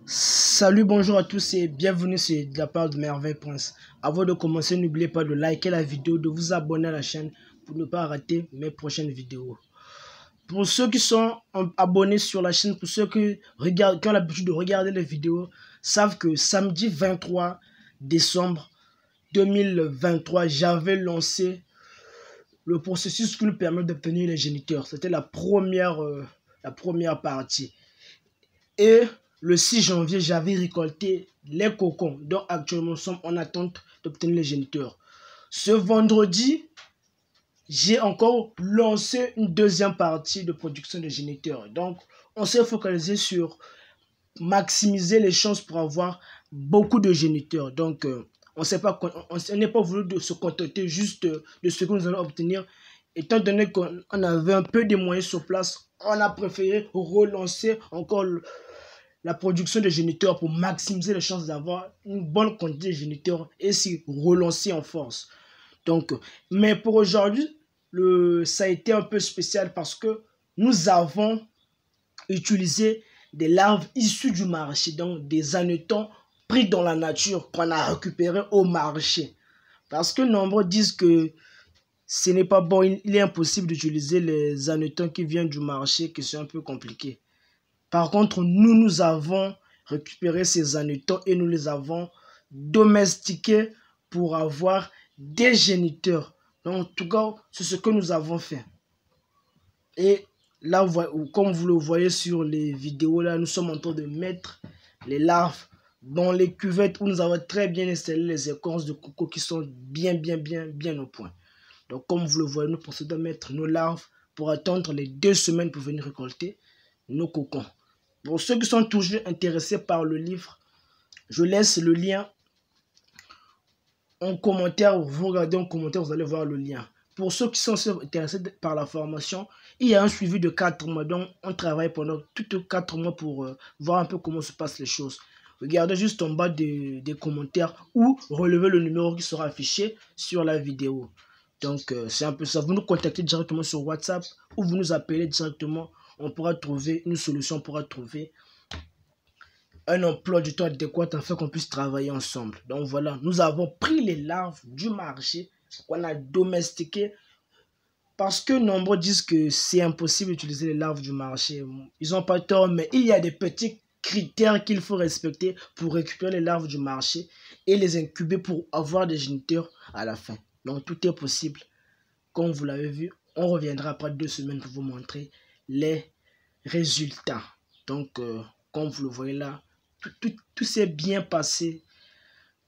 Salut, bonjour à tous et bienvenue sur de la part de Merveille Prince. Avant de commencer, n'oubliez pas de liker la vidéo, de vous abonner à la chaîne pour ne pas rater mes prochaines vidéos. Pour ceux qui sont abonnés sur la chaîne, pour ceux qui ont l'habitude de regarder les vidéos, savent que samedi 23 décembre 2023, j'avais lancé le processus qui nous permet d'obtenir les géniteurs. C'était la première partie. Et le 6 janvier, j'avais récolté les cocons. Donc actuellement, nous sommes en attente d'obtenir les géniteurs. Ce vendredi, j'ai encore lancé une deuxième partie de production de géniteurs. Donc, on s'est focalisé sur maximiser les chances pour avoir beaucoup de géniteurs. Donc, on n'est pas voulu de se contenter juste de ce que nous allons obtenir. Étant donné qu'on avait un peu de moyens sur place, on a préféré relancer encore la production de géniteurs pour maximiser les chances d'avoir une bonne quantité de géniteurs et s'y relancer en force. Donc, mais pour aujourd'hui, ça a été un peu spécial parce que nous avons utilisé des larves issues du marché, donc des hannetons pris dans la nature qu'on a récupérés au marché. Parce que nombreux disent que ce n'est pas bon, il est impossible d'utiliser les hannetons qui viennent du marché, que c'est un peu compliqué. Par contre, nous avons récupéré ces hannetons et nous les avons domestiqués pour avoir des géniteurs. Donc, en tout cas, c'est ce que nous avons fait. Et là, comme vous le voyez sur les vidéos, là, nous sommes en train de mettre les larves dans les cuvettes où nous avons très bien installé les écorces de coco qui sont bien au point. Donc, comme vous le voyez, nous procédons à mettre nos larves pour attendre les 2 semaines pour venir récolter nos cocons. Pour ceux qui sont toujours intéressés par le livre, je laisse le lien en commentaire. Vous regardez en commentaire, vous allez voir le lien. Pour ceux qui sont intéressés par la formation, il y a un suivi de 4 mois. Donc, on travaille pendant tous 4 mois pour voir un peu comment se passent les choses. Regardez juste en bas des commentaires ou relevez le numéro qui sera affiché sur la vidéo. Donc, c'est un peu ça. Vous nous contactez directement sur WhatsApp ou vous nous appelez directement. On pourra trouver une solution, on pourra trouver un emploi du temps adéquat afin qu'on puisse travailler ensemble. Donc voilà, nous avons pris les larves du marché qu'on a domestiquées parce que nombreux disent que c'est impossible d'utiliser les larves du marché. Ils n'ont pas tort, mais il y a des petits critères qu'il faut respecter pour récupérer les larves du marché et les incuber pour avoir des géniteurs à la fin. Donc tout est possible. Comme vous l'avez vu, on reviendra après 2 semaines pour vous montrer les résultats. Donc, comme vous le voyez là, tout s'est bien passé.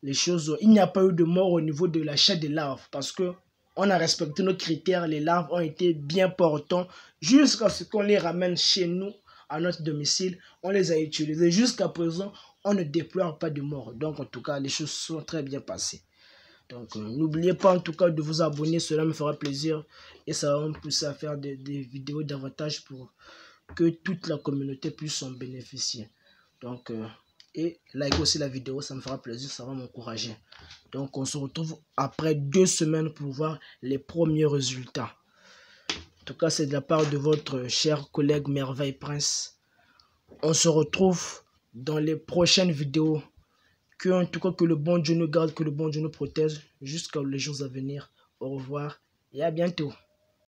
Les choses, il n'y a pas eu de mort au niveau de l'achat des larves parce que on a respecté nos critères. Les larves ont été bien portants jusqu'à ce qu'on les ramène chez nous à notre domicile. On les a utilisés. Jusqu'à présent, on ne déplore pas de mort. Donc, en tout cas, les choses sont très bien passées. Donc, n'oubliez pas en tout cas de vous abonner, cela me fera plaisir et ça va me pousser à faire des vidéos davantage pour que toute la communauté puisse en bénéficier. Donc, et like aussi la vidéo, ça me fera plaisir, ça va m'encourager. Donc, on se retrouve après 2 semaines pour voir les premiers résultats. En tout cas, c'est de la part de votre cher collègue Merveille Prince. On se retrouve dans les prochaines vidéos. En tout cas, que le bon Dieu nous garde, que le bon Dieu nous protège jusqu'à les jours à venir. Au revoir et à bientôt.